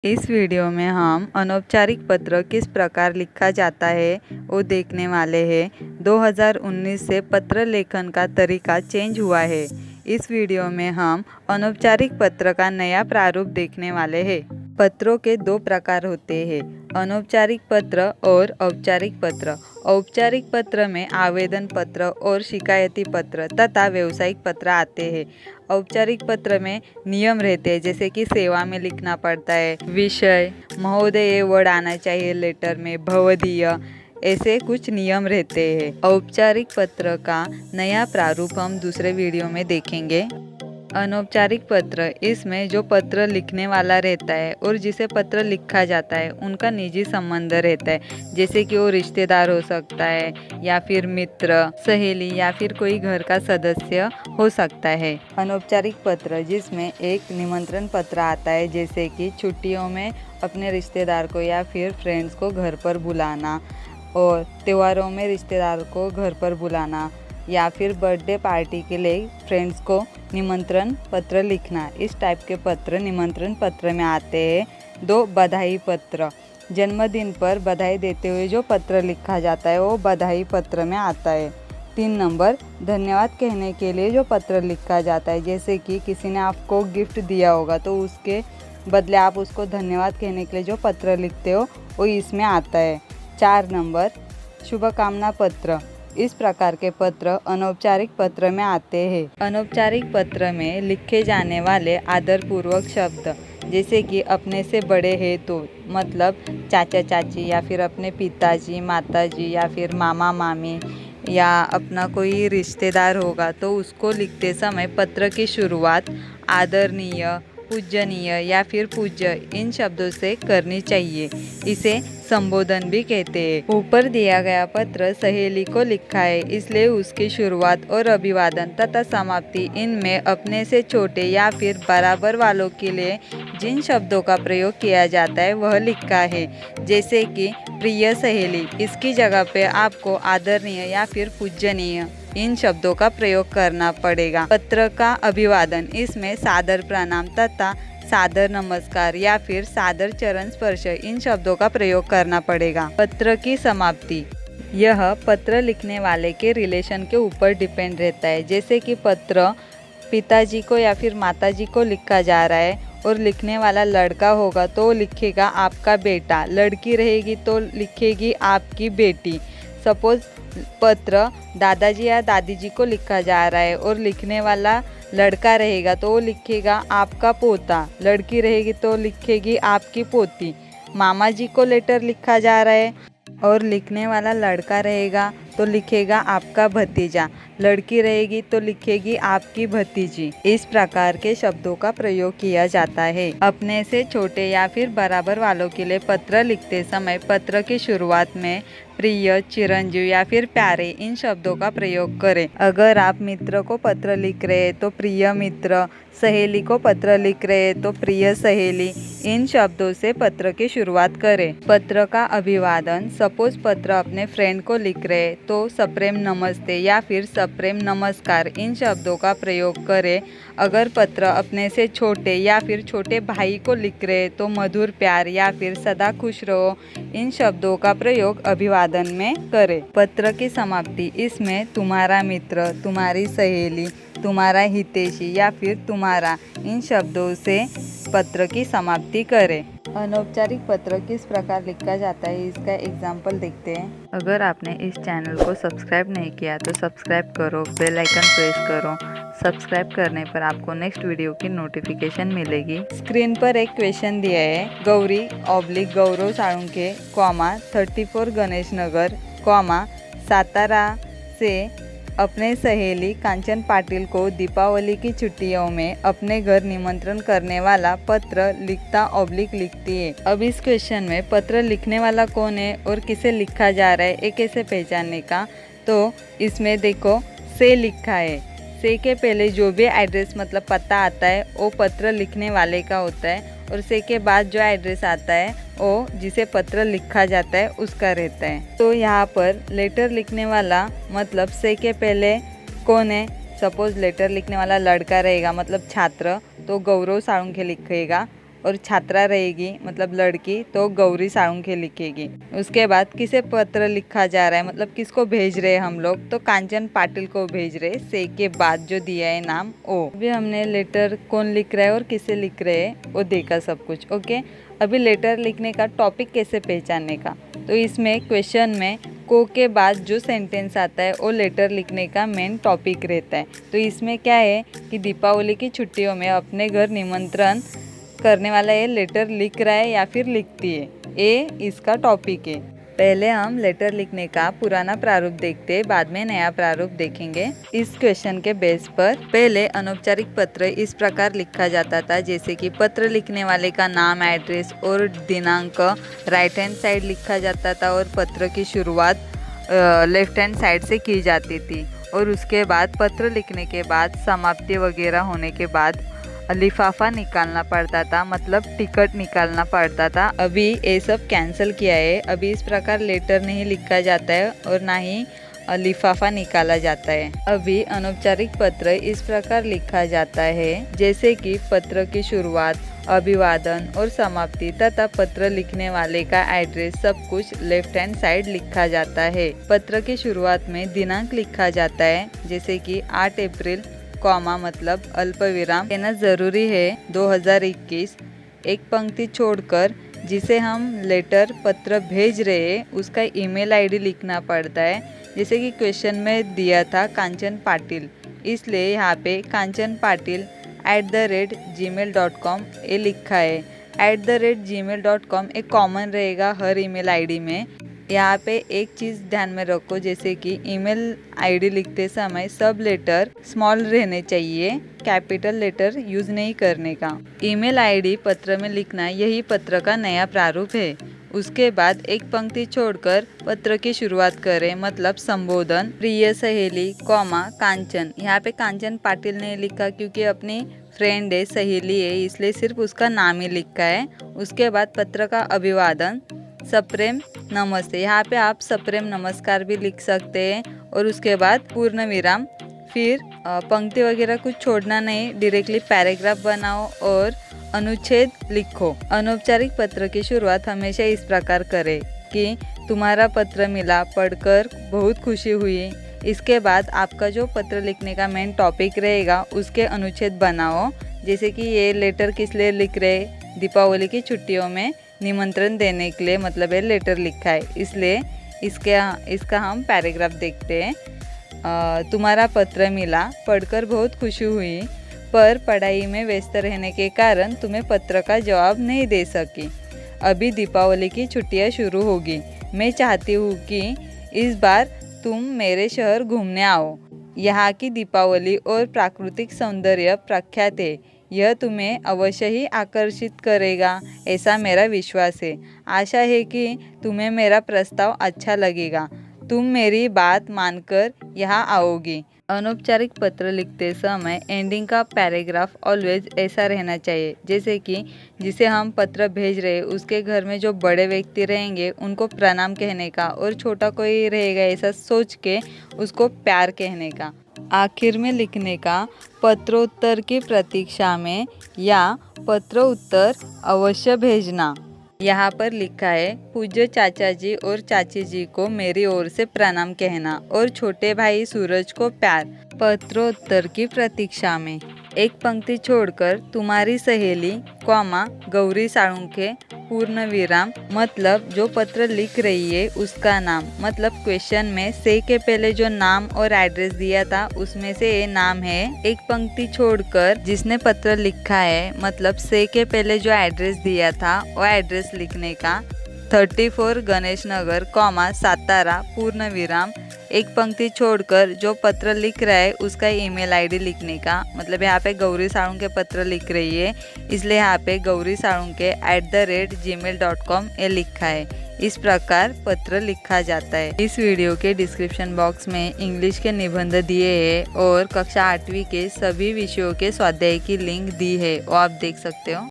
इस वीडियो में हम अनौपचारिक पत्र किस प्रकार लिखा जाता है वो देखने वाले हैं। 2019 से पत्र लेखन का तरीका चेंज हुआ है। इस वीडियो में हम अनौपचारिक पत्र का नया प्रारूप देखने वाले हैं। पत्रों के दो प्रकार होते हैं, अनौपचारिक पत्र और औपचारिक पत्र। औपचारिक पत्र में आवेदन पत्र और शिकायती पत्र तथा व्यावसायिक पत्र आते हैं। औपचारिक पत्र में नियम रहते हैं, जैसे कि सेवा में लिखना पड़ता है, विषय महोदय ये वर्ड आना चाहिए लेटर में, भवदीय, ऐसे कुछ नियम रहते हैं। औपचारिक पत्र का नया प्रारूप हम दूसरे वीडियो में देखेंगे। अनौपचारिक पत्र, इसमें जो पत्र लिखने वाला रहता है और जिसे पत्र लिखा जाता है उनका निजी संबंध रहता है, जैसे कि वो रिश्तेदार हो सकता है या फिर मित्र, सहेली या फिर कोई घर का सदस्य हो सकता है। अनौपचारिक पत्र जिसमें एक निमंत्रण पत्र आता है, जैसे कि छुट्टियों में अपने रिश्तेदार को या फिर फ्रेंड्स को घर पर बुलाना, और त्योहारों में रिश्तेदार को घर पर बुलाना, या फिर बर्थडे पार्टी के लिए फ्रेंड्स को निमंत्रण पत्र लिखना। इस टाइप के पत्र निमंत्रण पत्र में आते हैं। 2, बधाई पत्र, जन्मदिन पर बधाई देते हुए जो पत्र लिखा जाता है वो बधाई पत्र में आता है। 3 नंबर, धन्यवाद कहने के लिए जो पत्र लिखा जाता है, जैसे कि किसी ने आपको गिफ्ट दिया होगा तो उसके बदले आप उसको धन्यवाद कहने के लिए जो पत्र लिखते हो वो इसमें आता है। 4 नंबर, शुभकामना पत्र, इस प्रकार के पत्र अनौपचारिक पत्र में आते हैं। अनौपचारिक पत्र में लिखे जाने वाले आदरपूर्वक शब्द, जैसे कि अपने से बड़े हैं तो मतलब चाचा चाची, या फिर अपने पिताजी माताजी, या फिर मामा मामी, या अपना कोई रिश्तेदार होगा तो उसको लिखते समय पत्र की शुरुआत आदरणीय, पूजनीय या फिर पूज्य इन शब्दों से करनी चाहिए। इसे संबोधन भी कहते हैं। ऊपर दिया गया पत्र सहेली को लिखा है, इसलिए उसकी शुरुआत और अभिवादन तथा समाप्ति इनमें अपने से छोटे या फिर बराबर वालों के लिए जिन शब्दों का प्रयोग किया जाता है वह लिखा है, जैसे कि प्रिय सहेली, इसकी जगह पे आपको आदरणीय या फिर पूजनीय इन शब्दों का प्रयोग करना पड़ेगा। पत्र का अभिवादन, इसमें सादर प्रणाम तथा सादर नमस्कार या फिर सादर चरण स्पर्श इन शब्दों का प्रयोग करना पड़ेगा। पत्र की समाप्ति, यह पत्र लिखने वाले के रिलेशन के ऊपर डिपेंड रहता है, जैसे कि पत्र पिताजी को या फिर माताजी को लिखा जा रहा है और लिखने वाला लड़का होगा तो लिखेगा आपका बेटा, लड़की रहेगी तो लिखेगी आपकी बेटी। सपोज पत्र दादाजी या दादी जी को लिखा जा रहा है और लिखने वाला लड़का रहेगा तो वो लिखेगा आपका पोता, लड़की रहेगी तो लिखेगी आपकी पोती। मामा जी को लेटर लिखा जा रहा है और लिखने वाला लड़का रहेगा तो लिखेगा आपका भतीजा, लड़की रहेगी तो लिखेगी आपकी भतीजी। इस प्रकार के शब्दों का प्रयोग किया जाता है। अपने से छोटे या फिर बराबर वालों के लिए पत्र लिखते समय पत्र की शुरुआत में प्रिय, चिरंजीव या फिर प्यारे इन शब्दों का प्रयोग करें। अगर आप मित्र को पत्र लिख रहे हैं तो प्रिय मित्र, सहेली को पत्र लिख रहे हैं तो प्रिय सहेली, इन शब्दों से पत्र की शुरुआत करें। पत्र का अभिवादन, सपोज पत्र अपने फ्रेंड को लिख रहे हैं तो सप्रेम नमस्ते या फिर सप्रेम नमस्कार इन शब्दों का प्रयोग करें। अगर पत्र अपने से छोटे या फिर छोटे भाई को लिख रहे हैं तो मधुर प्यार या फिर सदा खुश रहो इन शब्दों का प्रयोग अभिवादन में करें। पत्र की समाप्ति, इसमें तुम्हारा मित्र, तुम्हारी सहेली, तुम्हारा हितैषी या फिर तुम्हारा इन शब्दों से पत्र की समाप्ति करें। अनौपचारिक पत्र किस प्रकार लिखा जाता है इसका एग्जाम्पल देखते हैं। अगर आपने इस चैनल को सब्सक्राइब नहीं किया तो सब्सक्राइब करो, बेल आइकन प्रेस करो। सब्सक्राइब करने पर आपको नेक्स्ट वीडियो की नोटिफिकेशन मिलेगी। स्क्रीन पर एक क्वेश्चन दिया है, गौरी ऑब्लिक गौरव साळुंखे, 34 गणेश नगर, सातारा से अपने सहेली कांचन पाटिल को दीपावली की छुट्टियों में अपने घर निमंत्रण करने वाला पत्र लिखता ऑब्लिक लिखती है। अब इस क्वेश्चन में पत्र लिखने वाला कौन है और किसे लिखा जा रहा है ये कैसे पहचानने का, तो इसमें देखो से लिखा है। से के पहले जो भी एड्रेस मतलब पता आता है वो पत्र लिखने वाले का होता है, और से के बाद जो एड्रेस आता है वो जिसे पत्र लिखा जाता है उसका रहता है। तो यहाँ पर लेटर लिखने वाला मतलब से के पहले कौन है, सपोज लेटर लिखने वाला लड़का रहेगा मतलब छात्र, तो गौरव साळुंखे लिखेगा। और छात्रा रहेगी मतलब लड़की तो गौरी साळुंखे लिखेगी। उसके बाद किसे पत्र लिखा जा रहा है मतलब किसको भेज रहे हैं हम लोग, तो कांचन पाटिल को भेज रहे, से के बाद जो दिया है नाम ओ। अभी हमने लेटर कौन लिख रहा है और किसे लिख रहे हैं वो देखा सब कुछ। ओके, अभी लेटर लिखने का टॉपिक कैसे पहचानने का, तो इसमें क्वेश्चन में को के बाद जो सेंटेंस आता है वो लेटर लिखने का मेन टॉपिक रहता है। तो इसमें क्या है कि दीपावली की छुट्टियों में अपने घर निमंत्रण करने वाला ये लेटर लिख रहा है या फिर लिखती है, ये इसका टॉपिक है। पहले हम लेटर लिखने का पुराना प्रारूप देखते हैं, बाद में नया प्रारूप देखेंगे। इस क्वेश्चन के बेस पर पहले अनौपचारिक पत्र इस प्रकार लिखा जाता था, जैसे कि पत्र लिखने वाले का नाम, एड्रेस और दिनांक राइट हैंड साइड लिखा जाता था और पत्र की शुरुआत लेफ्ट हैंड साइड से की जाती थी। और उसके बाद पत्र लिखने के बाद समाप्ति वगैरह होने के बाद लिफाफा निकालना पड़ता था, मतलब टिकट निकालना पड़ता था। अभी ये सब कैंसिल किया है, अभी इस प्रकार लेटर नहीं लिखा जाता है और ना ही लिफाफा निकाला जाता है। अभी अनौपचारिक पत्र इस प्रकार लिखा जाता है, जैसे कि पत्र की शुरुआत, अभिवादन और समाप्ति तथा पत्र लिखने वाले का एड्रेस सब कुछ लेफ्ट हैंड साइड लिखा जाता है। पत्र की शुरुआत में दिनांक लिखा जाता है, जैसे कि 8 अप्रैल कॉमा मतलब अल्प विराम देना जरूरी है 2021। एक पंक्ति छोड़कर जिसे हम लेटर पत्र भेज रहे हैं उसका ईमेल आईडी लिखना पड़ता है, जैसे कि क्वेश्चन में दिया था कांचन पाटिल, इसलिए यहाँ पे कांचन पाटिल @gmail.com ये लिखा है। @gmail.com एक कॉमन रहेगा हर ईमेल आईडी में। यहाँ पे एक चीज़ ध्यान में रखो, जैसे कि ईमेल आईडी लिखते समय सब लेटर स्मॉल रहने चाहिए, कैपिटल लेटर यूज़ नहीं करने का। ईमेल आईडी पत्र में लिखना यही पत्र का नया प्रारूप है। उसके बाद एक पंक्ति छोड़कर पत्र की शुरुआत करें, मतलब संबोधन, प्रिय सहेली कॉमा कांचन। यहाँ पे कांचन पाटिल ने लिखा क्योंकि अपनी फ्रेंड है, सहेली है, इसलिए सिर्फ उसका नाम ही लिखा है। उसके बाद पत्र का अभिवादन, सप्रेम नमस्ते, यहाँ पे आप सप्रेम नमस्कार भी लिख सकते हैं। और उसके बाद पूर्ण विराम, फिर पंक्ति वगैरह कुछ छोड़ना नहीं, डायरेक्टली पैराग्राफ बनाओ और अनुच्छेद लिखो। अनौपचारिक पत्र की शुरुआत हमेशा इस प्रकार करें कि तुम्हारा पत्र मिला, पढ़कर बहुत खुशी हुई। इसके बाद आपका जो पत्र लिखने का मेन टॉपिक रहेगा उसके अनुच्छेद बनाओ, जैसे कि ये लेटर किस लिए लिख रहे, दीपावली की छुट्टियों में निमंत्रण देने के लिए, मतलब ये लेटर लिखा है, इसलिए इसका हम पैराग्राफ देखते हैं। तुम्हारा पत्र मिला, पढ़कर बहुत खुशी हुई, पर पढ़ाई में व्यस्त रहने के कारण तुम्हें पत्र का जवाब नहीं दे सकी। अभी दीपावली की छुट्टियां शुरू होगी, मैं चाहती हूँ कि इस बार तुम मेरे शहर घूमने आओ। यहाँ की दीपावली और प्राकृतिक सौंदर्य प्रख्यात है, यह तुम्हें अवश्य ही आकर्षित करेगा, ऐसा मेरा विश्वास है। आशा है कि तुम्हें मेरा प्रस्ताव अच्छा लगेगा, तुम मेरी बात मानकर यहाँ आओगी। अनौपचारिक पत्र लिखते समय एंडिंग का पैराग्राफ ऑलवेज ऐसा रहना चाहिए, जैसे कि जिसे हम पत्र भेज रहे उसके घर में जो बड़े व्यक्ति रहेंगे उनको प्रणाम कहने का, और छोटा कोई रहेगा ऐसा सोच के उसको प्यार कहने का। आखिर में लिखने का पत्रोत्तर की प्रतीक्षा में या पत्र उत्तर अवश्य भेजना। यहाँ पर लिखा है पूज्य चाचा जी और चाची जी को मेरी ओर से प्रणाम कहना, और छोटे भाई सूरज को प्यार। पत्रोत्तर की प्रतीक्षा में एक पंक्ति छोड़कर तुम्हारी सहेली कॉमा गौरी साळुंखे पूर्ण विराम, मतलब जो पत्र लिख रही है उसका नाम, मतलब क्वेश्चन में से के पहले जो नाम और एड्रेस दिया था उसमें से ये नाम है। एक पंक्ति छोड़कर जिसने पत्र लिखा है, मतलब से के पहले जो एड्रेस दिया था वो एड्रेस लिखने का। 34 गणेश नगर कॉमा सातारा पूर्ण विराम। एक पंक्ति छोड़कर जो पत्र लिख रहा है उसका ईमेल आईडी लिखने का, मतलब यहाँ पे गौरी साळुंखे पत्र लिख रही है इसलिए यहाँ पे गौरी साळुंखे @gmail.com ये लिखा है। इस प्रकार पत्र लिखा जाता है। इस वीडियो के डिस्क्रिप्शन बॉक्स में इंग्लिश के निबंध दिए हैं और कक्षा 8वीं के सभी विषयों के स्वाध्याय की लिंक दी है, वो आप देख सकते हो।